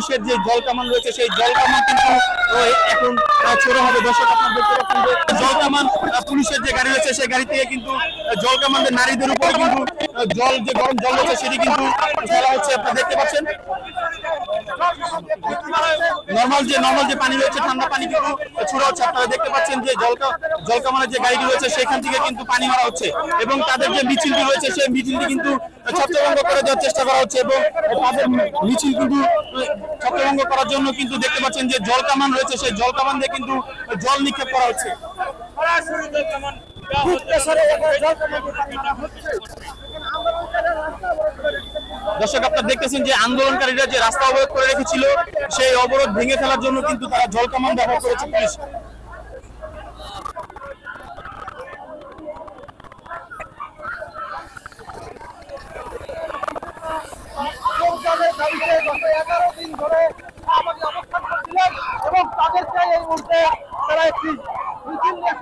পুলিশের যে জল কামান রয়েছে সেই জল কামান কিন্তু এখন ছোড়া হবে। দর্শক আপনারা দেখতে পাচ্ছেন যে জল কামান পুলিশের যে গাড়ি রয়েছে সেই গাড়ি থেকে কিন্তু জল কামানদের নারীদের উপরে কিন্তু জল যে গরম জল রয়েছে সেটি কিন্তু ফেলা হচ্ছে। আপনারা দেখতে পাচ্ছেন নর্মাল যে পানি রয়েছে ঠান্ডা পানি কিন্তু ছোড়া হচ্ছে। আপনারা দেখতে পাচ্ছেন যে জল কামানের যে গাড়িটি রয়েছে সেখান থেকে কিন্তু পানি মারা হচ্ছে এবং তাদের যে মিছিলটি রয়েছে সেই মিছিলটি কিন্তু ছত্রভঙ্গ করে দেওয়ার চেষ্টা করা হচ্ছে এবং তাদের মিছিল কিন্তু ছত্রভঙ্গ করার জন্য কিন্তু দেখতে পাচ্ছেন যে জল কামান রয়েছে সেই জল কামান দিয়ে কিন্তু জল নিক্ষেপ করা হচ্ছে। দর্শক আপনারা দেখতেছেন যে আন্দোলনকারীরা যে রাস্তা অবরোধ করে রেখেছিল সেই অবরোধ ভেঙে ফেলার জন্য কিন্তু তারা জল কামান ব্যবহার করেছে পুলিশ। এবং তাদেরকে এই মুহূর্তে তারা একটি মিছিল নিয়ে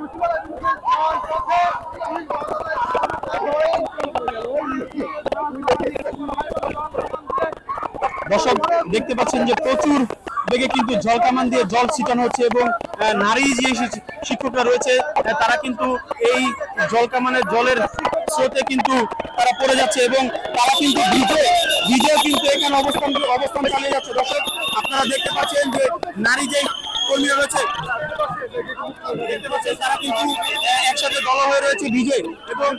দর্শক দেখতে পাচ্ছেন যে প্রচুর বেগে কিন্তু জল কামান দিয়ে জল ছিটানো হচ্ছে এবং নারী যে শিক্ষকরা রয়েছে তারা কিন্তু এই জল কামানের জলের স্রোতে কিন্তু তারা পড়ে যাচ্ছে এবং তারা কিন্তু ভিজে কিন্তু এখানে অবস্থান চালিয়ে যাচ্ছে। দর্শক আপনারা দেখতে পাচ্ছেন যে নারী যে কর্মীরা রয়েছে দেখতে পাচ্ছেন তারা কিন্তু একসাথে দল হয়ে রয়েছে ভিজে এবং